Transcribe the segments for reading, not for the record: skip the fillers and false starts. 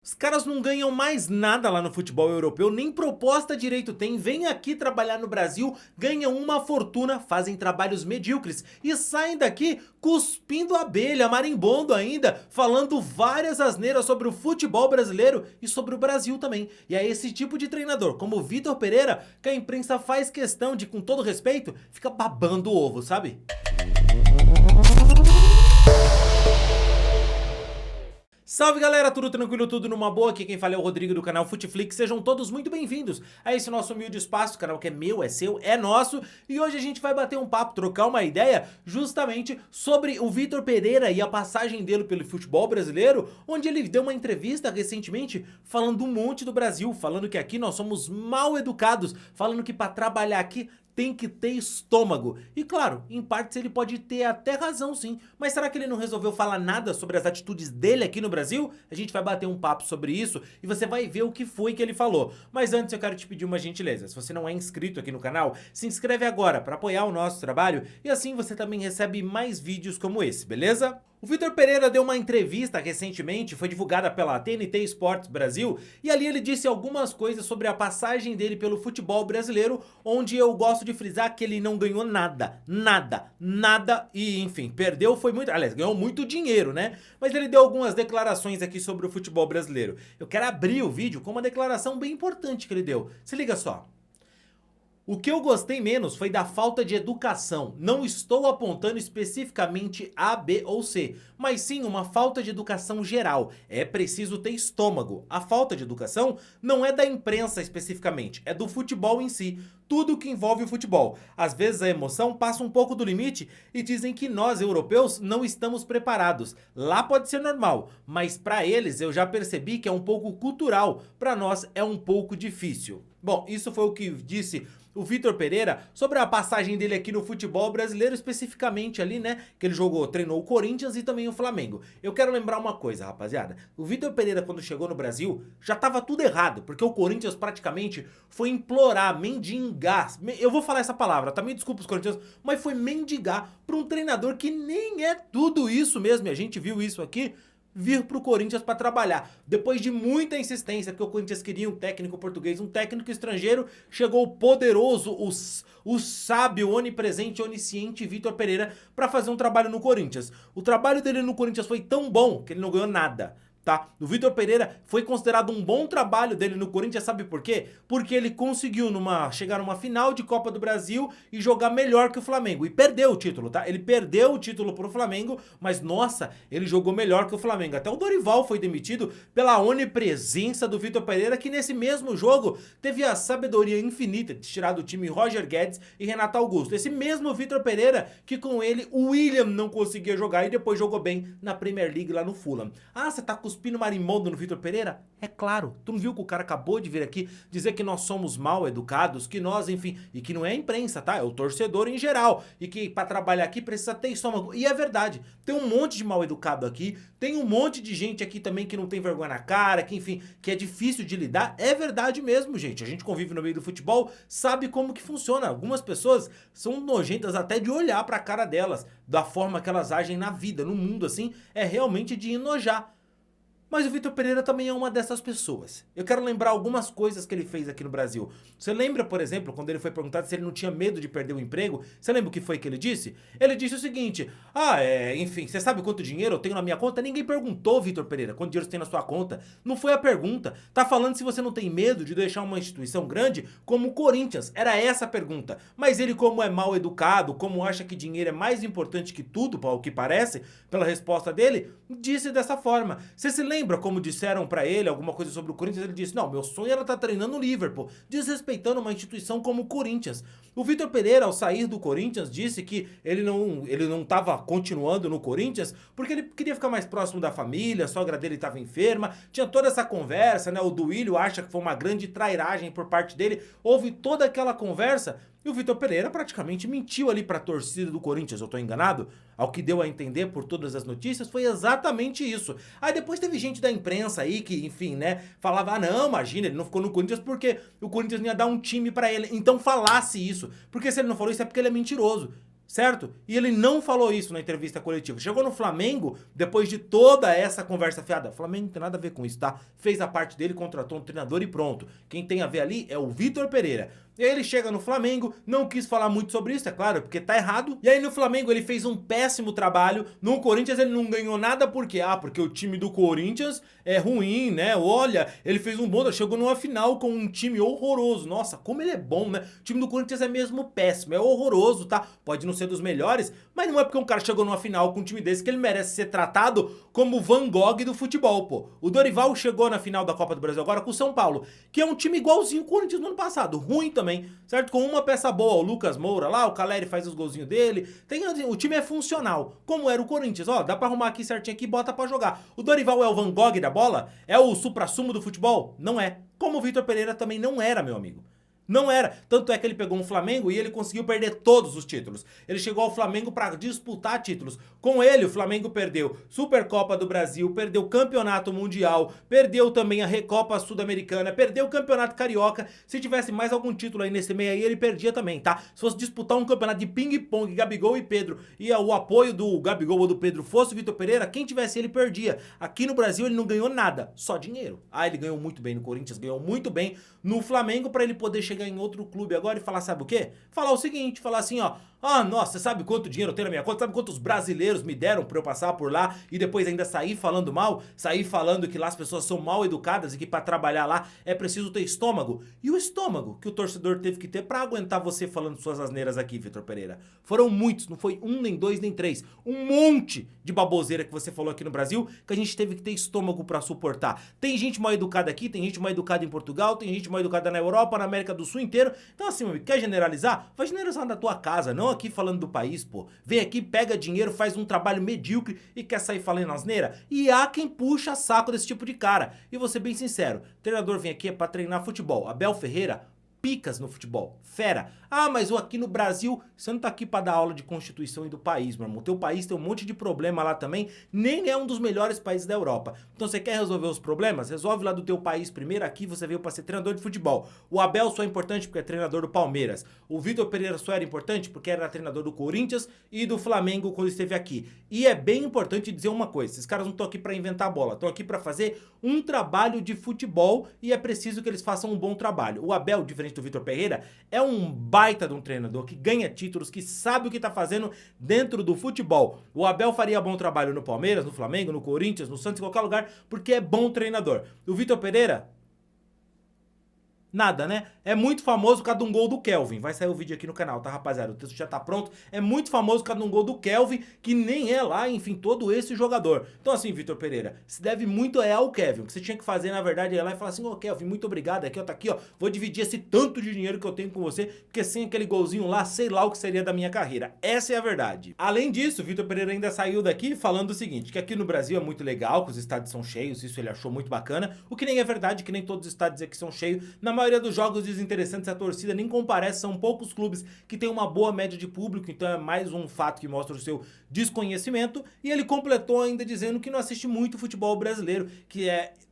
Os caras não ganham mais nada lá no futebol europeu, nem proposta direito tem, vêm aqui trabalhar no Brasil, ganham uma fortuna, fazem trabalhos medíocres e saem daqui cuspindo abelha, marimbondo ainda, falando várias asneiras sobre o futebol brasileiro e sobre o Brasil também. E é esse tipo de treinador, como o Vitor Pereira, que a imprensa faz questão de, com todo respeito, fica babando o ovo, sabe? Salve galera, tudo tranquilo, tudo numa boa? Aqui quem fala é o Rodrigo do canal Futeflix. Sejam todos muito bem-vindos a esse nosso humilde espaço, canal que é meu, é seu, é nosso. E hoje a gente vai bater um papo, trocar uma ideia justamente sobre o Vitor Pereira e a passagem dele pelo futebol brasileiro, onde ele deu uma entrevista recentemente falando um monte do Brasil, falando que aqui nós somos mal educados, falando que para trabalhar aqui tem que ter estômago. E claro, em partes ele pode ter até razão sim, mas será que ele não resolveu falar nada sobre as atitudes dele aqui no Brasil? A gente vai bater um papo sobre isso e você vai ver o que foi que ele falou. Mas antes eu quero te pedir uma gentileza, se você não é inscrito aqui no canal, se inscreve agora para apoiar o nosso trabalho e assim você também recebe mais vídeos como esse, beleza? O Vitor Pereira deu uma entrevista recentemente, foi divulgada pela TNT Sports Brasil, e ali ele disse algumas coisas sobre a passagem dele pelo futebol brasileiro, onde eu gosto de frisar que ele não ganhou nada, nada, e enfim, perdeu foi muito, aliás, ganhou muito dinheiro, né? Mas ele deu algumas declarações aqui sobre o futebol brasileiro. Eu quero abrir o vídeo com uma declaração bem importante que ele deu, se liga só. O que eu gostei menos foi da falta de educação. Não estou apontando especificamente A, B ou C, mas sim uma falta de educação geral. É preciso ter estômago. A falta de educação não é da imprensa especificamente, é do futebol em si. Tudo que envolve o futebol. Às vezes a emoção passa um pouco do limite e dizem que nós, europeus, não estamos preparados. Lá pode ser normal, mas para eles eu já percebi que é um pouco cultural. Para nós é um pouco difícil. Bom, isso foi o que disse o Vitor Pereira sobre a passagem dele aqui no futebol brasileiro, especificamente ali, né, que ele treinou o Corinthians e também o Flamengo. Eu quero lembrar uma coisa, rapaziada, o Vitor Pereira quando chegou no Brasil, já tava tudo errado, porque o Corinthians praticamente foi implorar, mendigar, eu vou falar essa palavra, tá? Me desculpa os corintianos, mas foi mendigar pra um treinador que nem é tudo isso mesmo, e a gente viu isso aqui, vir pro Corinthians para trabalhar. Depois de muita insistência, porque o Corinthians queria um técnico português, um técnico estrangeiro, chegou o poderoso, o sábio, onipresente, onisciente Vitor Pereira para fazer um trabalho no Corinthians. O trabalho dele no Corinthians foi tão bom que ele não ganhou nada. Tá? O Vitor Pereira foi considerado um bom trabalho dele no Corinthians, sabe por quê? Porque ele conseguiu chegar numa final de Copa do Brasil e jogar melhor que o Flamengo. E perdeu o título, tá? Ele perdeu o título pro Flamengo, mas nossa, ele jogou melhor que o Flamengo. Até o Dorival foi demitido pela onipresença do Vitor Pereira, que nesse mesmo jogo teve a sabedoria infinita de tirar do time Roger Guedes e Renato Augusto. Esse mesmo Vitor Pereira que com ele o William não conseguia jogar e depois jogou bem na Premier League lá no Fulham. Ah, você tá cuspindo marimbondo no Vitor Pereira? É claro, tu não viu que o cara acabou de vir aqui dizer que nós somos mal educados, que nós, enfim, e que não é a imprensa, tá? É o torcedor em geral, e que pra trabalhar aqui precisa ter estômago. E é verdade, tem um monte de mal educado aqui, tem um monte de gente aqui também que não tem vergonha na cara, que enfim, que é difícil de lidar. É verdade mesmo, gente, a gente convive no meio do futebol, sabe como que funciona. Algumas pessoas são nojentas até de olhar pra cara delas, da forma que elas agem na vida, no mundo assim, é realmente de enojar. Mas o Vitor Pereira também é uma dessas pessoas. Eu quero lembrar algumas coisas que ele fez aqui no Brasil. Você lembra, por exemplo, quando ele foi perguntado se ele não tinha medo de perder o emprego? Você lembra o que foi que ele disse? Ele disse o seguinte, enfim, você sabe quanto dinheiro eu tenho na minha conta? Ninguém perguntou, Vitor Pereira, quanto dinheiro você tem na sua conta. Não foi a pergunta. Tá falando se você não tem medo de deixar uma instituição grande como o Corinthians. Era essa a pergunta. Mas ele, como é mal educado, como acha que dinheiro é mais importante que tudo, ao que parece, pela resposta dele, disse dessa forma. Você se lembra como disseram pra ele alguma coisa sobre o Corinthians? Ele disse, não, meu sonho era estar treinando o Liverpool, desrespeitando uma instituição como o Corinthians. O Vitor Pereira, ao sair do Corinthians, disse que ele não estava continuando no Corinthians porque ele queria ficar mais próximo da família, a sogra dele estava enferma, tinha toda essa conversa, né? O Duílio acha que foi uma grande trairagem por parte dele, houve toda aquela conversa. E o Vitor Pereira praticamente mentiu ali para a torcida do Corinthians, eu tô enganado? Ao que deu a entender por todas as notícias foi exatamente isso. Aí depois teve gente da imprensa aí que, enfim, né, falava, não, imagina, ele não ficou no Corinthians porque o Corinthians não ia dar um time para ele. Então falasse isso, porque se ele não falou isso é porque ele é mentiroso. certo? E ele não falou isso na entrevista coletiva. Chegou no Flamengo, depois de toda essa conversa fiada. O Flamengo não tem nada a ver com isso, tá? Fez a parte dele, contratou um treinador e pronto. Quem tem a ver ali é o Vitor Pereira. E aí ele chega no Flamengo, não quis falar muito sobre isso, é claro, porque tá errado. E aí no Flamengo ele fez um péssimo trabalho. No Corinthians ele não ganhou nada por quê? Ah, porque o time do Corinthians é ruim, né? Olha, ele fez um bom, chegou numa final com um time horroroso. Nossa, como ele é bom, né? O time do Corinthians é mesmo péssimo, é horroroso, tá? Pode não ser dos melhores, mas não é porque um cara chegou numa final com um time desse que ele merece ser tratado como o Van Gogh do futebol, pô. O Dorival chegou na final da Copa do Brasil agora com o São Paulo, que é um time igualzinho ao Corinthians no ano passado, ruim também, certo? Com uma peça boa, o Lucas Moura lá, o Caleri faz os golzinhos dele, o time é funcional, como era o Corinthians, ó, dá pra arrumar aqui certinho aqui e bota pra jogar. O Dorival é o Van Gogh da bola? É o suprassumo do futebol? Não é. Como o Vitor Pereira também não era, meu amigo. Não era. Tanto é que ele pegou um Flamengo e ele conseguiu perder todos os títulos. Ele chegou ao Flamengo para disputar títulos. Com ele, o Flamengo perdeu Supercopa do Brasil, perdeu Campeonato Mundial, perdeu também a Recopa Sul-Americana, perdeu o Campeonato Carioca. Se tivesse mais algum título aí nesse meio aí, ele perdia também, tá? Se fosse disputar um campeonato de ping-pong, Gabigol e Pedro, e o apoio do Gabigol ou do Pedro fosse o Vitor Pereira, quem tivesse ele perdia. Aqui no Brasil ele não ganhou nada, só dinheiro. Ah, ele ganhou muito bem no Corinthians, ganhou muito bem no Flamengo para ele poder chegar em outro clube agora e falar, sabe o quê? Falar o seguinte, falar assim, ó, ah, nossa, você sabe quanto dinheiro eu tenho na minha conta? Sabe quantos brasileiros me deram pra eu passar por lá e depois ainda sair falando mal? Sair falando que lá as pessoas são mal educadas e que pra trabalhar lá é preciso ter estômago? E o estômago que o torcedor teve que ter pra aguentar você falando suas asneiras aqui, Vitor Pereira? Foram muitos, não foi um, nem dois, nem três. Um monte de baboseira que você falou aqui no Brasil que a gente teve que ter estômago pra suportar. Tem gente mal educada aqui, tem gente mal educada em Portugal, tem gente mal educada na Europa, na América do Sul inteiro. Então assim, meu amigo, quer generalizar? Vai generalizar na tua casa, não aqui falando do país, pô. Vem aqui, pega dinheiro, faz um trabalho medíocre e quer sair falando asneira? E há quem puxa saco desse tipo de cara. E vou ser bem sincero, treinador vem aqui é pra treinar futebol. Abel Ferreira, picas no futebol, fera. Ah, mas aqui no Brasil, você não tá aqui pra dar aula de Constituição e do país, meu irmão. O teu país tem um monte de problema lá também, nem é um dos melhores países da Europa. Então você quer resolver os problemas? Resolve lá do teu país primeiro, aqui você veio pra ser treinador de futebol. O Abel só é importante porque é treinador do Palmeiras. O Vitor Pereira só era importante porque era treinador do Corinthians e do Flamengo quando esteve aqui. E é bem importante dizer uma coisa, esses caras não estão aqui pra inventar bola, estão aqui pra fazer um trabalho de futebol e é preciso que eles façam um bom trabalho. O Abel, diferente do Vitor Pereira, é um baita de um treinador que ganha títulos, que sabe o que tá fazendo dentro do futebol. O Abel faria bom trabalho no Palmeiras, no Flamengo, no Corinthians, no Santos, em qualquer lugar, porque é bom treinador. O Vitor Pereira, nada, né? É muito famoso por causa de um gol do Kelvin. Vai sair o vídeo aqui no canal, tá, rapaziada? O texto já tá pronto. É muito famoso por causa de um gol do Kelvin, que nem é lá, enfim, todo esse jogador. Então assim, Vitor Pereira, se deve muito ao Kevin. O que você tinha que fazer, na verdade, é ir lá e falar assim, ô Kelvin, muito obrigado, aqui, ó, tá aqui, ó. Vou dividir esse tanto de dinheiro que eu tenho com você, porque sem aquele golzinho lá, sei lá o que seria da minha carreira. Essa é a verdade. Além disso, Vitor Pereira ainda saiu daqui falando o seguinte, que aqui no Brasil é muito legal, que os estádios são cheios, isso ele achou muito bacana, o que nem é verdade, que nem todos os estádios aqui são cheios. Na maioria dos jogos interessantes, a torcida nem comparece, são poucos clubes que tem uma boa média de público, então é mais um fato que mostra o seu desconhecimento. E ele completou ainda dizendo que não assiste muito futebol brasileiro, que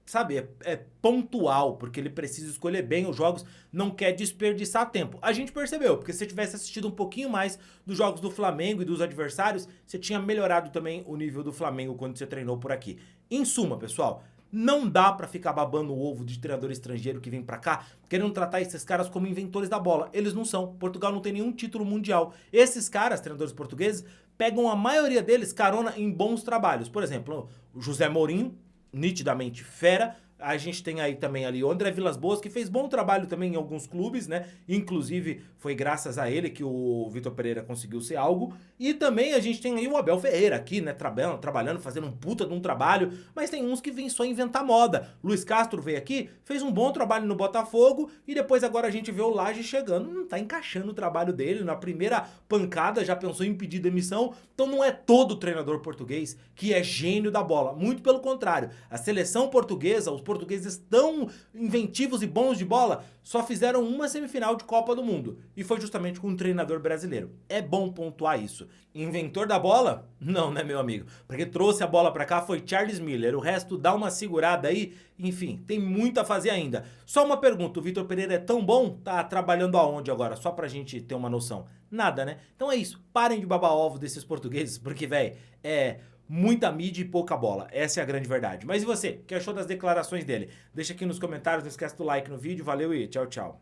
sabe, é pontual, porque ele precisa escolher bem os jogos, não quer desperdiçar tempo. A gente percebeu, porque se você tivesse assistido um pouquinho mais dos jogos do Flamengo e dos adversários, você tinha melhorado também o nível do Flamengo quando você treinou por aqui. Em suma, pessoal, não dá pra ficar babando o ovo de treinador estrangeiro que vem pra cá, querendo tratar esses caras como inventores da bola. Eles não são. Portugal não tem nenhum título mundial. Esses caras, treinadores portugueses, pegam a maioria deles carona em bons trabalhos. Por exemplo, o José Mourinho, nitidamente fera. A gente tem aí também ali o André Vilas-Boas, que fez bom trabalho também em alguns clubes, né? Inclusive, foi graças a ele que o Vitor Pereira conseguiu ser algo. E também a gente tem aí o Abel Ferreira aqui, né? Trabalhando, fazendo um puta de um trabalho. Mas tem uns que vêm só inventar moda. Luiz Castro veio aqui, fez um bom trabalho no Botafogo. E depois agora a gente vê o Laje chegando. Não tá encaixando o trabalho dele. Na primeira pancada já pensou em pedir demissão. Então não é todo treinador português que é gênio da bola. Muito pelo contrário. A seleção portuguesa, os portugueses portugueses tão inventivos e bons de bola só fizeram uma semifinal de Copa do Mundo. E foi justamente com um treinador brasileiro. É bom pontuar isso. Inventor da bola? Não, né, meu amigo? Porque trouxe a bola pra cá foi Charles Miller. O resto dá uma segurada aí. Enfim, tem muito a fazer ainda. Só uma pergunta, o Vitor Pereira é tão bom? Tá trabalhando aonde agora? Só pra gente ter uma noção. Nada, né? Então é isso. Parem de babar ovo desses portugueses, porque, velho, é muita mídia e pouca bola. Essa é a grande verdade. Mas e você? O que achou das declarações dele? Deixa aqui nos comentários, não esquece do like no vídeo. Valeu e tchau, tchau.